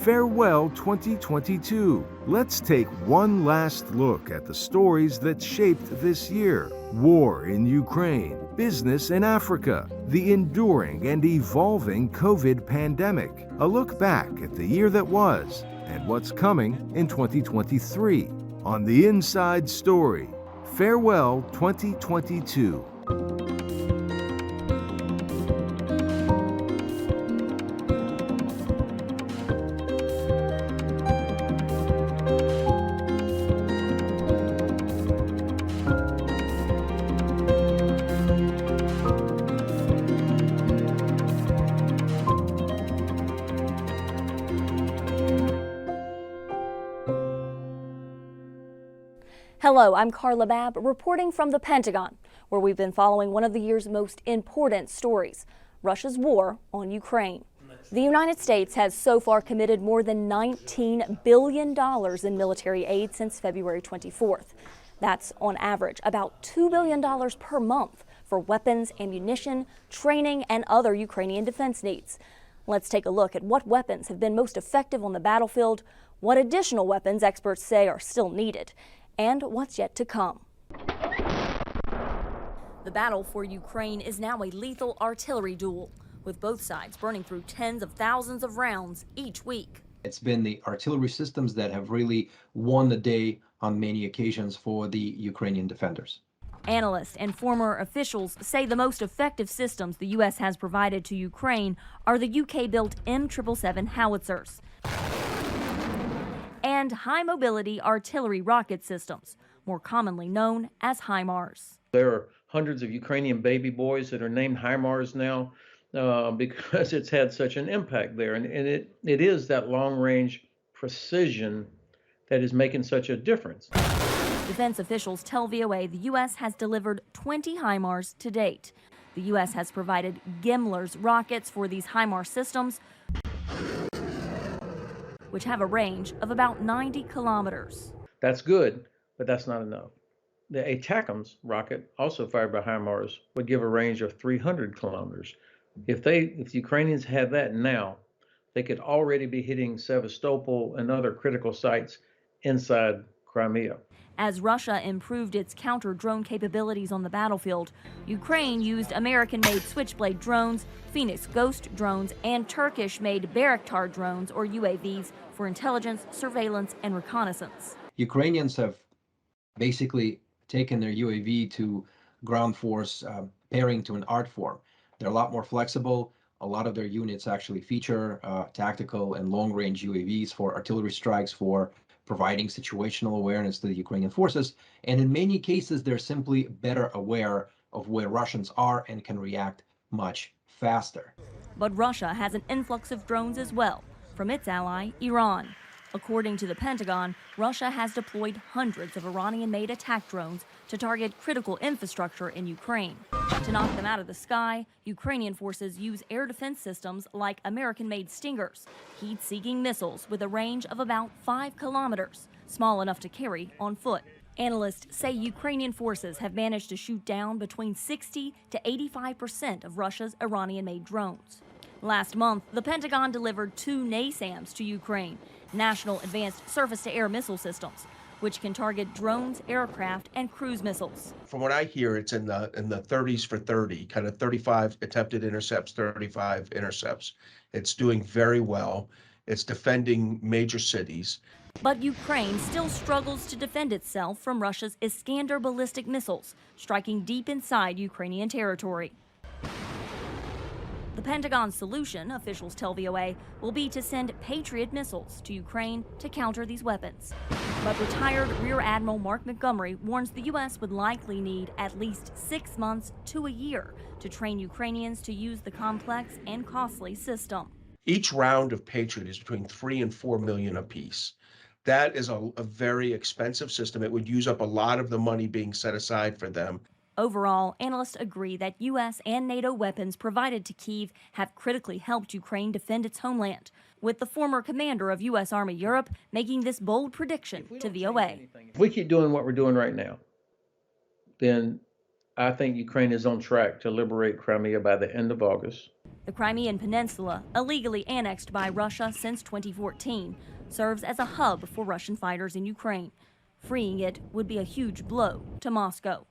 Farewell 2022. Let's take one last look at the stories that shaped this year. War in Ukraine, business in Africa, the enduring and evolving COVID pandemic. A look back at the year that was and what's coming in 2023. On The Inside Story, Farewell 2022. Hello, I'm Carla Babb, reporting from the Pentagon, where we've been following one of the year's most important stories, Russia's war on Ukraine. The United States has so far committed more than $19 billion in military aid since February 24th. That's on average about $2 billion per month for weapons, ammunition, training, and other Ukrainian defense needs. Let's take a look at what weapons have been most effective on the battlefield, what additional weapons experts say are still needed, and what's yet to come. The battle for Ukraine is now a lethal artillery duel, with both sides burning through tens of thousands of rounds each week. It's been the artillery systems that have really won the day on many occasions for the Ukrainian defenders. Analysts and former officials say the most effective systems the U.S. has provided to Ukraine are the UK-built M777 howitzers and high-mobility artillery rocket systems, more commonly known as HIMARS. There are hundreds of Ukrainian baby boys that are named HIMARS now because it's had such an impact there. And it is that long-range precision that is making such a difference. Defense officials tell VOA the U.S. has delivered 20 HIMARS to date. The U.S. has provided GMLRS rockets for these HIMARS systems, which have a range of about 90 kilometers. That's good, but that's not enough. The ATACMS rocket, also fired by HIMARS, would give a range of 300 kilometers. If the Ukrainians had that now, they could already be hitting Sevastopol and other critical sites inside Crimea. As Russia improved its counter-drone capabilities on the battlefield, Ukraine used American-made Switchblade drones, Phoenix Ghost drones, and Turkish-made Bayraktar drones, or UAVs, for intelligence, surveillance, and reconnaissance. Ukrainians have basically taken their UAV to ground force pairing to an art form. They're a lot more flexible. A lot of their units actually feature tactical and long-range UAVs for artillery strikes, for providing situational awareness to the Ukrainian forces. And in many cases, they're simply better aware of where Russians are and can react much faster. But Russia has an influx of drones as well from its ally, Iran. According to the Pentagon, Russia has deployed hundreds of Iranian-made attack drones to target critical infrastructure in Ukraine. To knock them out of the sky, Ukrainian forces use air defense systems like American-made Stingers, heat-seeking missiles with a range of about 5 kilometers, small enough to carry on foot. Analysts say Ukrainian forces have managed to shoot down between 60 to 85% of Russia's Iranian-made drones. Last month, the Pentagon delivered 2 NASAMS to Ukraine, National Advanced Surface-to-Air Missile Systems, which can target drones, aircraft, and cruise missiles. From what I hear, it's in the 30s for 30, kind of 35 attempted intercepts, 35 intercepts. It's doing very well. It's defending major cities. But Ukraine still struggles to defend itself from Russia's Iskander ballistic missiles, striking deep inside Ukrainian territory. The Pentagon's solution, officials tell VOA, will be to send Patriot missiles to Ukraine to counter these weapons. But retired Rear Admiral Mark Montgomery warns the U.S. would likely need at least 6 months to a year to train Ukrainians to use the complex and costly system. Each round of Patriot is between 3 and 4 million apiece. That is a very expensive system. It would use up a lot of the money being set aside for them. Overall, analysts agree that U.S. and NATO weapons provided to Kyiv have critically helped Ukraine defend its homeland, with the former commander of U.S. Army Europe making this bold prediction to VOA. If we keep doing what we're doing right now, then I think Ukraine is on track to liberate Crimea by the end of August. The Crimean Peninsula, illegally annexed by Russia since 2014, serves as a hub for Russian fighters in Ukraine. Freeing it would be a huge blow to Moscow.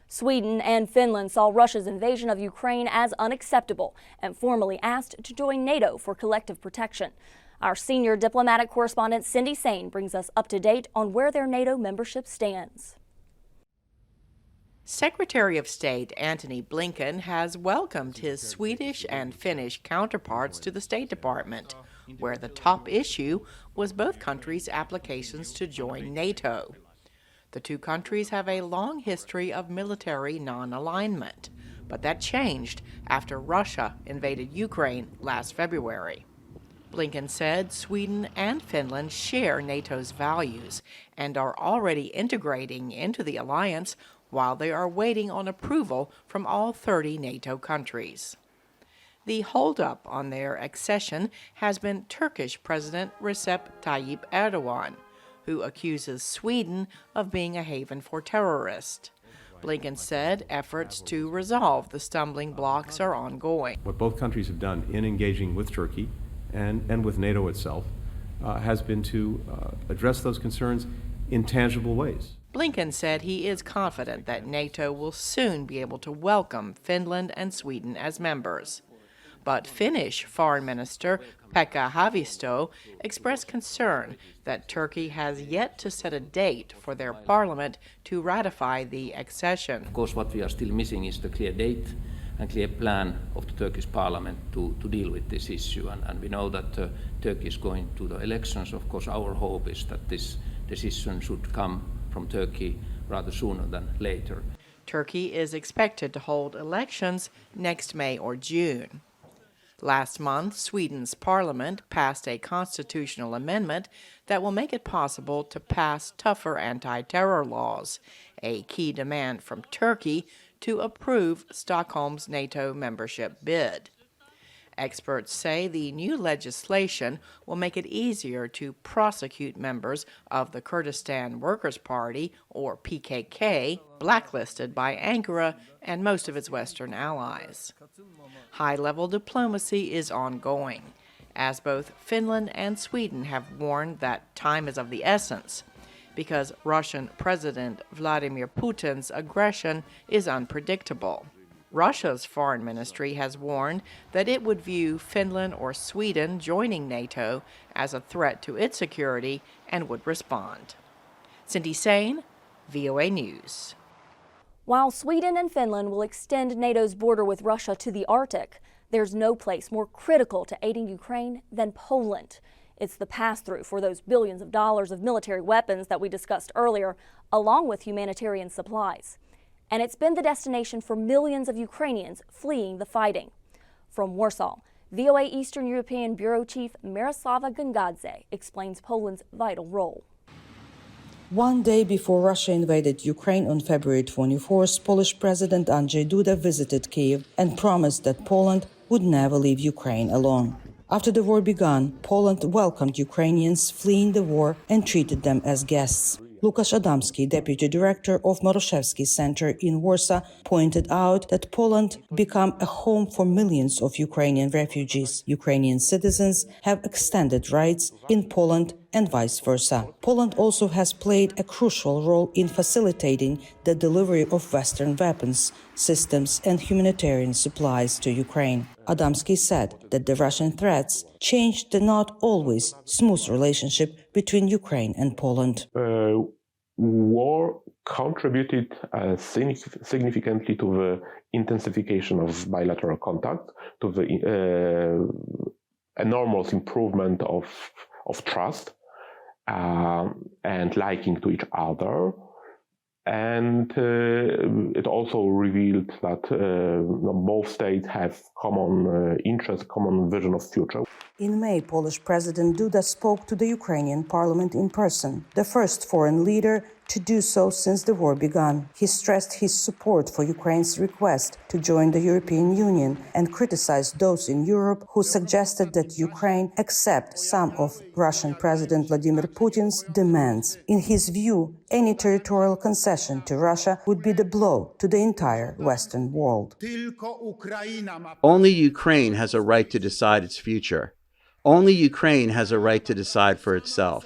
Sweden and Finland saw Russia's invasion of Ukraine as unacceptable and formally asked to join NATO for collective protection. Our senior diplomatic correspondent Cindy Sain brings us up to date on where their NATO membership stands. Secretary of State Antony Blinken has welcomed his Swedish and Finnish counterparts to the State Department, where the top issue was both countries' applications to join NATO. The two countries have a long history of military non-alignment, but that changed after Russia invaded Ukraine last February. Blinken said Sweden and Finland share NATO's values and are already integrating into the alliance while they are waiting on approval from all 30 NATO countries. The holdup on their accession has been Turkish President Recep Tayyip Erdogan, who accuses Sweden of being a haven for terrorists. Blinken said efforts to resolve the stumbling blocks are ongoing. What both countries have done in engaging with Turkey and with NATO itself has been to address those concerns in tangible ways. Blinken said he is confident that NATO will soon be able to welcome Finland and Sweden as members. But Finnish Foreign Minister Pekka Haavisto expressed concern that Turkey has yet to set a date for their parliament to ratify the accession. Of course, what we are still missing is the clear date and clear plan of the Turkish parliament to deal with this issue. And we know that Turkey is going to the elections. Of course, our hope is that this decision should come from Turkey rather sooner than later. Turkey is expected to hold elections next May or June. Last month, Sweden's parliament passed a constitutional amendment that will make it possible to pass tougher anti-terror laws, a key demand from Turkey to approve Stockholm's NATO membership bid. Experts say the new legislation will make it easier to prosecute members of the Kurdistan Workers' Party, or PKK, blacklisted by Ankara and most of its Western allies. High-level diplomacy is ongoing, as both Finland and Sweden have warned that time is of the essence, because Russian President Vladimir Putin's aggression is unpredictable. Russia's foreign ministry has warned that it would view Finland or Sweden joining NATO as a threat to its security and would respond. Cindy Sain, VOA News. While Sweden and Finland will extend NATO's border with Russia to the Arctic, there's no place more critical to aiding Ukraine than Poland. It's the pass-through for those billions of dollars of military weapons that we discussed earlier, along with humanitarian supplies. And it's been the destination for millions of Ukrainians fleeing the fighting. From Warsaw, VOA Eastern European Bureau Chief Miroslava Gongadze explains Poland's vital role. One day before Russia invaded Ukraine on February 24th, Polish President Andrzej Duda visited Kyiv and promised that Poland would never leave Ukraine alone. After the war began, Poland welcomed Ukrainians fleeing the war and treated them as guests. Łukasz Adamski, deputy director of Moroszewski Center in Warsaw, pointed out that Poland became a home for millions of Ukrainian refugees. Ukrainian citizens have extended rights in Poland and vice versa. Poland also has played a crucial role in facilitating the delivery of Western weapons, systems and humanitarian supplies to Ukraine. Adamski said that the Russian threats changed the not always smooth relationship between Ukraine and Poland. War contributed significantly to the intensification of bilateral contact, to the enormous improvement of trust and liking to each other. And it also revealed that both states have common interest, common vision of future. In May, Polish President Duda spoke to the Ukrainian parliament in person, the first foreign leader to do so since the war began. He stressed his support for Ukraine's request to join the European Union and criticized those in Europe who suggested that Ukraine accept some of Russian President Vladimir Putin's demands. In his view, any territorial concession to Russia would be the blow to the entire Western world. Only Ukraine has a right to decide its future. Only Ukraine has a right to decide for itself.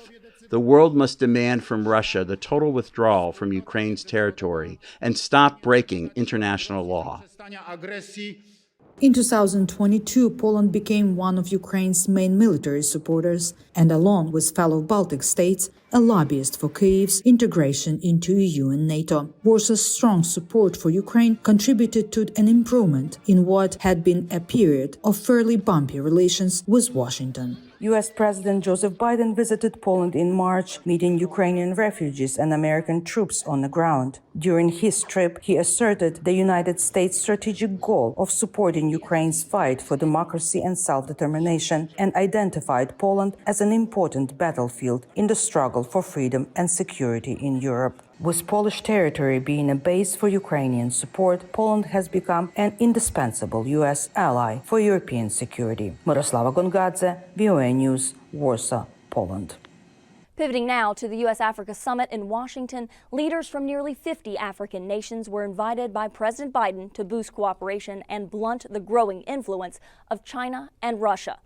The world must demand from Russia the total withdrawal from Ukraine's territory and stop breaking international law. In 2022, Poland became one of Ukraine's main military supporters and, along with fellow Baltic states, a lobbyist for Kyiv's integration into EU and NATO. Warsaw's strong support for Ukraine contributed to an improvement in what had been a period of fairly bumpy relations with Washington. U.S. President Joseph Biden visited Poland in March, meeting Ukrainian refugees and American troops on the ground. During his trip, he asserted the United States' strategic goal of supporting Ukraine's fight for democracy and self-determination and identified Poland as an important battlefield in the struggle for freedom and security in Europe. With Polish territory being a base for Ukrainian support, Poland has become an indispensable U.S. ally for European security. Miroslava Gongadze, VOA News, Warsaw, Poland. Pivoting now to the U.S.-Africa Summit in Washington, leaders from nearly 50 African nations were invited by President Biden to boost cooperation and blunt the growing influence of China and Russia.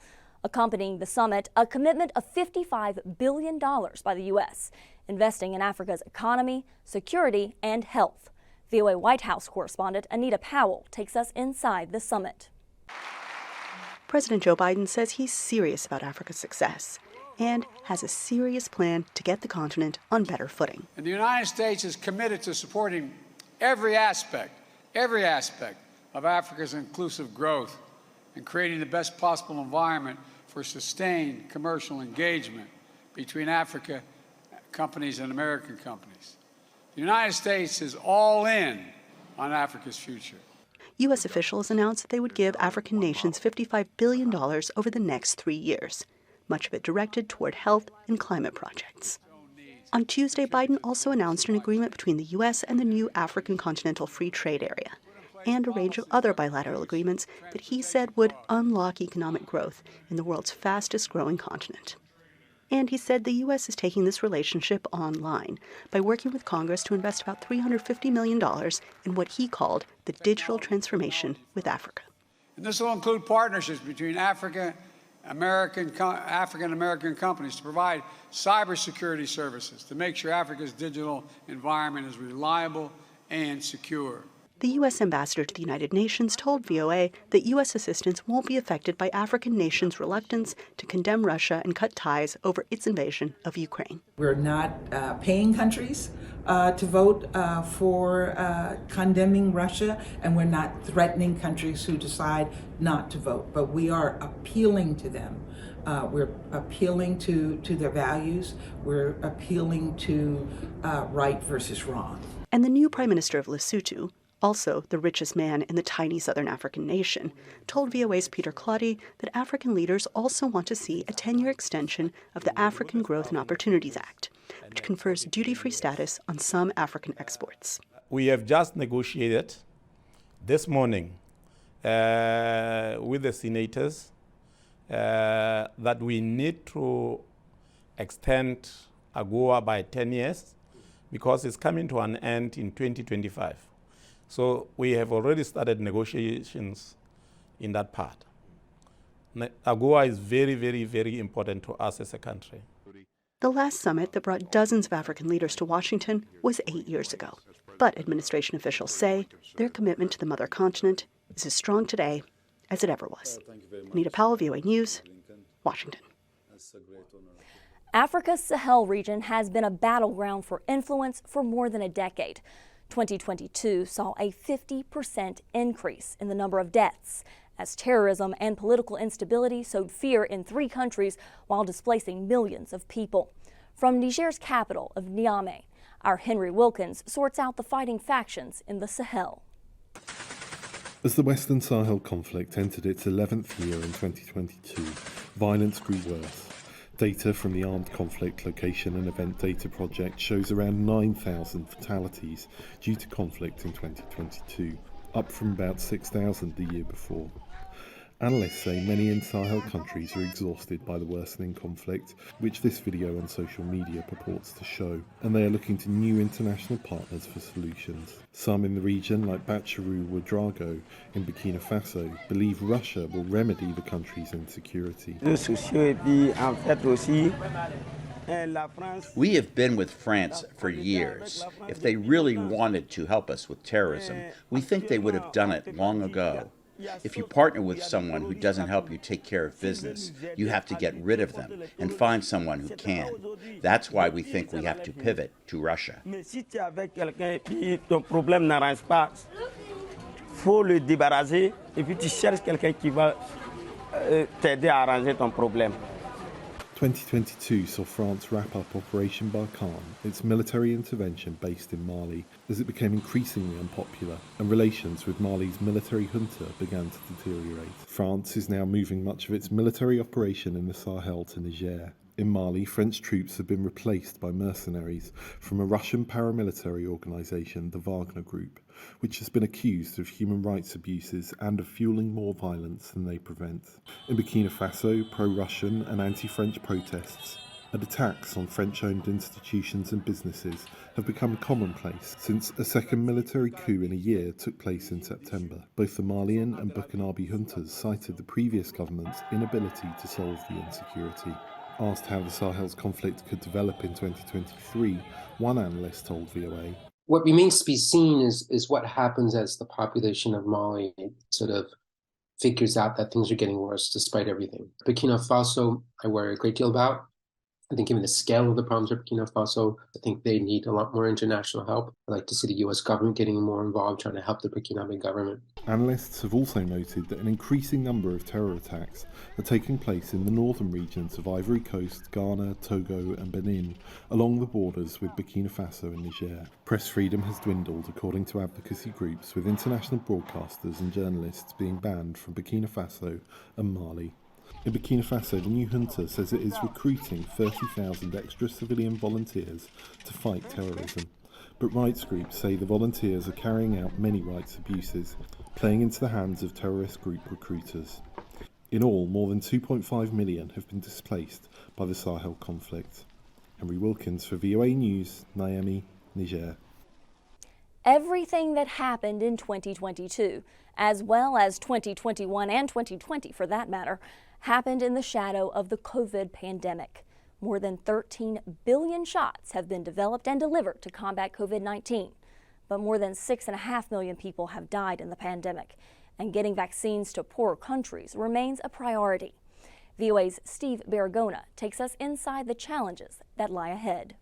Accompanying the summit, a commitment of $55 billion by the U.S., investing in Africa's economy, security, and health. VOA White House correspondent Anita Powell takes us inside the summit. President Joe Biden says he's serious about Africa's success and has a serious plan to get the continent on better footing. And the United States is committed to supporting every aspect of Africa's inclusive growth and creating the best possible environment for sustained commercial engagement between Africa companies and American companies. The United States is all in on Africa's future. U.S. officials announced that they would give African nations $55 billion over the next 3 years, much of it directed toward health and climate projects. On Tuesday, Biden also announced an agreement between the U.S. and the new African Continental Free Trade Area, and a range of other bilateral agreements that he said would unlock economic growth in the world's fastest-growing continent. And he said the U.S. is taking this relationship online by working with Congress to invest about $350 million in what he called the digital transformation with Africa. And this will include partnerships between African-American companies to provide cybersecurity services to make sure Africa's digital environment is reliable and secure. The U.S. ambassador to the United Nations told VOA that U.S. assistance won't be affected by African nations' reluctance to condemn Russia and cut ties over its invasion of Ukraine. We're not paying countries to vote for condemning Russia, and we're not threatening countries who decide not to vote, but we are appealing to them. We're appealing to their values. We're appealing to right versus wrong. And the new Prime Minister of Lesotho, also the richest man in the tiny southern African nation, told VOA's Peter Claudy that African leaders also want to see a 10-year extension of the African Growth and Opportunities Act, which confers duty-free status on some African exports. We have just negotiated this morning with the senators that we need to extend AGOA by 10 years because it's coming to an end in 2025. So we have already started negotiations in that part. AGOA is very, very, very important to us as a country. The last summit that brought dozens of African leaders to Washington was 8 years ago. But administration officials say their commitment to the mother continent is as strong today as it ever was. Anita Powell, VOA News, Washington. Africa's Sahel region has been a battleground for influence for more than a decade. 2022 saw a 50% increase in the number of deaths as terrorism and political instability sowed fear in 3 countries while displacing millions of people. From Niger's capital of Niamey, our Henry Wilkins sorts out the fighting factions in the Sahel. As the Western Sahel conflict entered its 11th year in 2022, violence grew worse. Data from the Armed Conflict Location and Event Data Project shows around 9,000 fatalities due to conflict in 2022, up from about 6,000 the year before. Analysts say many in Sahel countries are exhausted by the worsening conflict, which this video on social media purports to show, and they are looking to new international partners for solutions. Some in the region, like Bacharu Ouedraogo in Burkina Faso, believe Russia will remedy the country's insecurity. We have been with France for years. If they really wanted to help us with terrorism, we think they would have done it long ago. If you partner with someone who doesn't help you take care of business, you have to get rid of them and find someone who can. That's why we think we have to pivot to Russia. Faut le débarrasser et puis tu cherches quelqu'un qui va t'aider à arranger ton problème. 2022 saw France wrap up Operation Barkhane, its military intervention based in Mali, as it became increasingly unpopular and relations with Mali's military junta began to deteriorate. France is now moving much of its military operation in the Sahel to Niger. In Mali, French troops have been replaced by mercenaries from a Russian paramilitary organisation, the Wagner Group, which has been accused of human rights abuses and of fueling more violence than they prevent. In Burkina Faso, pro-Russian and anti-French protests and attacks on French-owned institutions and businesses have become commonplace since a second military coup in a year took place in September. Both the Malian and Burkinabe juntas cited the previous government's inability to solve the insecurity. Asked how the Sahel's conflict could develop in 2023, one analyst told VOA, "What remains to be seen is what happens as the population of Mali sort of figures out that things are getting worse despite everything." Burkina Faso, I worry a great deal about. I think given the scale of the problems of Burkina Faso, I think they need a lot more international help. I'd like to see the US government getting more involved, trying to help the Burkinabe government. Analysts have also noted that an increasing number of terror attacks are taking place in the northern regions of Ivory Coast, Ghana, Togo and Benin, along the borders with Burkina Faso and Niger. Press freedom has dwindled according to advocacy groups, with international broadcasters and journalists being banned from Burkina Faso and Mali. In Burkina Faso, the new junta says it is recruiting 30,000 extra civilian volunteers to fight terrorism. But rights groups say the volunteers are carrying out many rights abuses, playing into the hands of terrorist group recruiters. In all, more than 2.5 million have been displaced by the Sahel conflict. Henry Wilkins for VOA News, Niamey, Niger. Everything that happened in 2022, as well as 2021 and 2020 for that matter, happened in the shadow of the COVID pandemic. More than 13 billion shots have been developed and delivered to combat COVID-19. But more than 6.5 million people have died in the pandemic, and getting vaccines to poorer countries remains a priority. VOA's Steve Baragona takes us inside the challenges that lie ahead.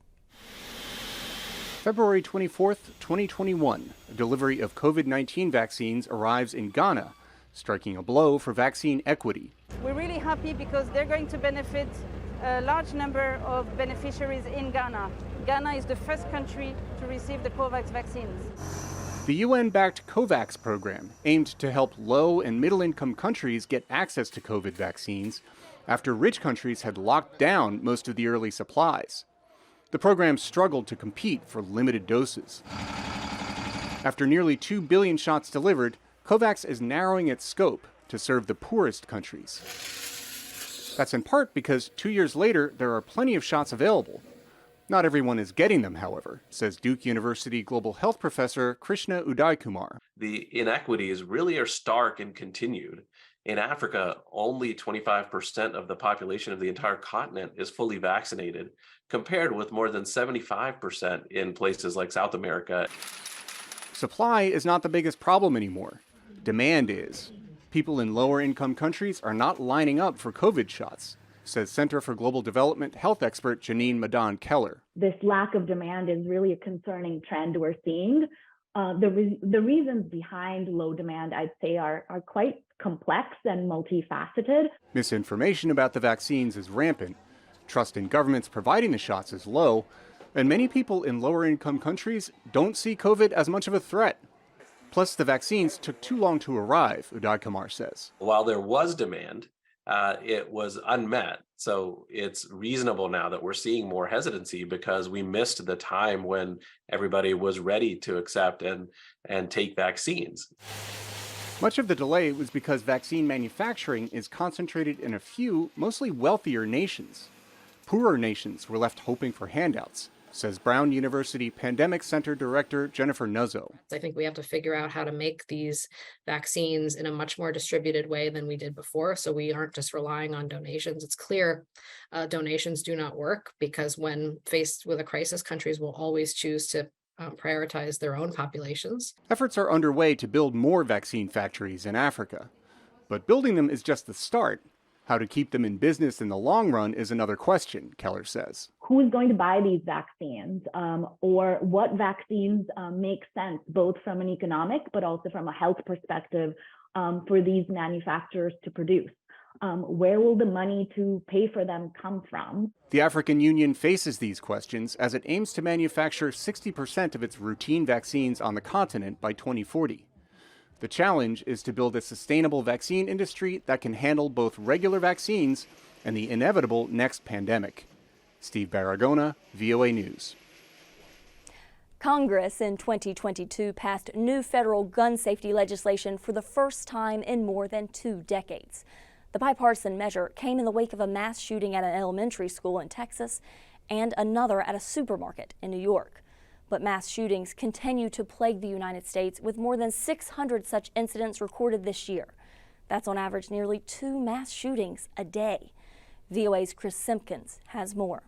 February 24th, 2021, a delivery of COVID-19 vaccines arrives in Ghana, striking a blow for vaccine equity. We're really happy because they're going to benefit a large number of beneficiaries in Ghana. Ghana is the first country to receive the COVAX vaccines. The UN-backed COVAX program aimed to help low and middle-income countries get access to COVID vaccines after rich countries had locked down most of the early supplies. The program struggled to compete for limited doses. After nearly 2 billion shots delivered, COVAX is narrowing its scope to serve the poorest countries. That's in part because 2 years later, there are plenty of shots available. Not everyone is getting them, however, says Duke University Global Health Professor Krishna Udaikumar. The inequities really are stark and continued. In Africa, only 25% of the population of the entire continent is fully vaccinated, compared with more than 75% in places like South America. Supply is not the biggest problem anymore. Demand is. People in lower income countries are not lining up for COVID shots, says Center for Global Development health expert Janine Madan Keller. This lack of demand is really a concerning trend we're seeing. The reasons behind low demand, I'd say, are quite complex and multifaceted. Misinformation about the vaccines is rampant. Trust in governments providing the shots is low, and many people in lower income countries don't see COVID as much of a threat. Plus, the vaccines took too long to arrive, Udai-Kumar says. While there was demand, it was unmet. So it's reasonable now that we're seeing more hesitancy because we missed the time when everybody was ready to accept and take vaccines. Much of the delay was because vaccine manufacturing is concentrated in a few, mostly wealthier nations. Poorer nations were left hoping for handouts, says Brown University Pandemic Center Director Jennifer Nuzzo. I think we have to figure out how to make these vaccines in a much more distributed way than we did before, so we aren't just relying on donations. It's clear donations do not work because when faced with a crisis, countries will always choose to prioritize their own populations. Efforts are underway to build more vaccine factories in Africa, but building them is just the start. How to keep them in business in the long run is another question, Keller says. Who's going to buy these vaccines, or what vaccines make sense, both from an economic but also from a health perspective for these manufacturers to produce? Where will the money to pay for them come from? The African Union faces these questions as it aims to manufacture 60% of its routine vaccines on the continent by 2040. The challenge is to build a sustainable vaccine industry that can handle both regular vaccines and the inevitable next pandemic. Steve Baragona, VOA News. Congress in 2022 passed new federal gun safety legislation for the first time in more than 2 decades. The bipartisan measure came in the wake of a mass shooting at an elementary school in Texas and another at a supermarket in New York. But mass shootings continue to plague the United States, with more than 600 such incidents recorded this year. That's on average nearly 2 mass shootings a day. VOA's Chris Simpkins has more.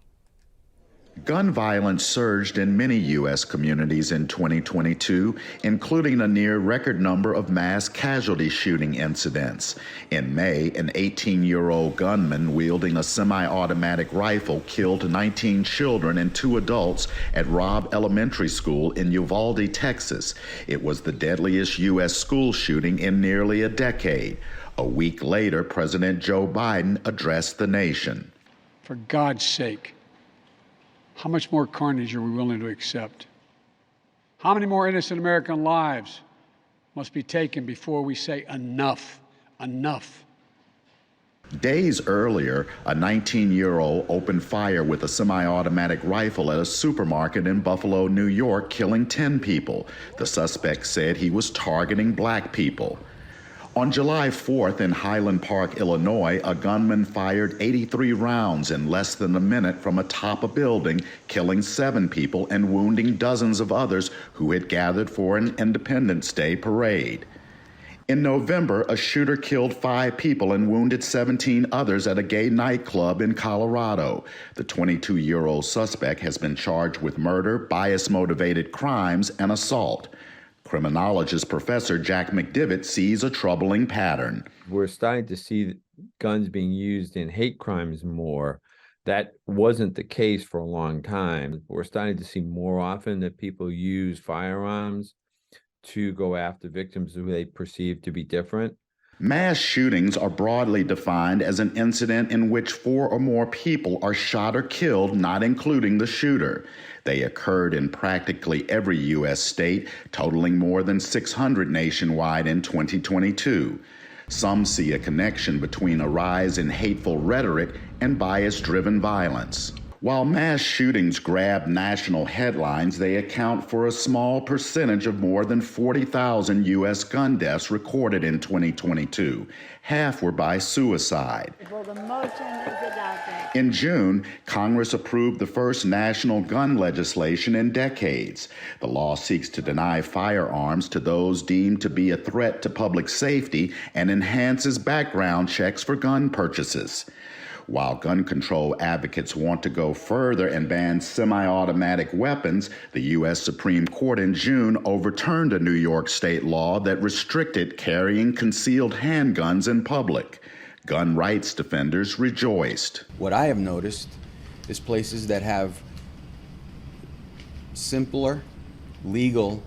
Gun violence surged in many U.S. communities in 2022, including a near record number of mass casualty shooting incidents. In May, an 18-year-old gunman wielding a semi-automatic rifle killed 19 children and 2 adults at Robb Elementary School in Uvalde, Texas. It was the deadliest U.S. school shooting in nearly a decade. A week later, President Joe Biden addressed the nation. For God's sake, how much more carnage are we willing to accept? How many more innocent American lives must be taken before we say enough, enough? Days earlier, a 19-year-old opened fire with a semi-automatic rifle at a supermarket in Buffalo, New York, killing 10 people. The suspect said he was targeting black people. On July 4th in Highland Park, Illinois, a gunman fired 83 rounds in less than a minute from atop a building, killing 7 people and wounding dozens of others who had gathered for an Independence Day parade. In November, a shooter killed 5 people and wounded 17 others at a gay nightclub in Colorado. The 22-year-old suspect has been charged with murder, bias-motivated crimes, and assault. Criminologist Professor Jack McDivitt sees a troubling pattern. We're starting to see guns being used in hate crimes more. That wasn't the case for a long time. We're starting to see more often that people use firearms to go after victims who they perceive to be different. Mass shootings are broadly defined as an incident in which 4 or more people are shot or killed, not including the shooter. They occurred in practically every U.S. state, totaling more than 600 nationwide in 2022. Some see a connection between a rise in hateful rhetoric and bias-driven violence. While mass shootings grab national headlines, they account for a small percentage of more than 40,000 U.S. gun deaths recorded in 2022. Half were by suicide. In June, Congress approved the first national gun legislation in decades. The law seeks to deny firearms to those deemed to be a threat to public safety and enhances background checks for gun purchases. While gun control advocates want to go further and ban semi-automatic weapons, the U.S. Supreme Court in June overturned a New York state law that restricted carrying concealed handguns in public. Gun rights defenders rejoiced. What I have noticed is places that have simpler, legal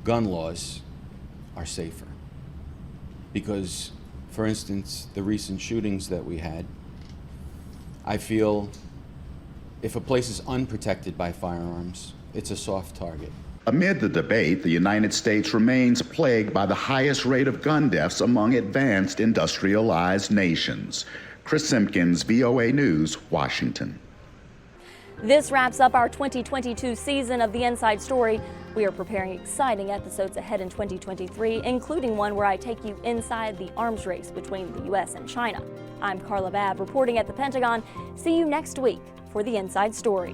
gun laws are safer. Because, for instance, the recent shootings that we had, I feel if a place is unprotected by firearms, it's a soft target. Amid the debate, the United States remains plagued by the highest rate of gun deaths among advanced industrialized nations. Chris Simpkins, VOA News, Washington. This wraps up our 2022 season of The Inside Story. We are preparing exciting episodes ahead in 2023, including one where I take you inside the arms race between the U.S. and China. I'm Carla Babb reporting at the Pentagon. See you next week for The Inside Story.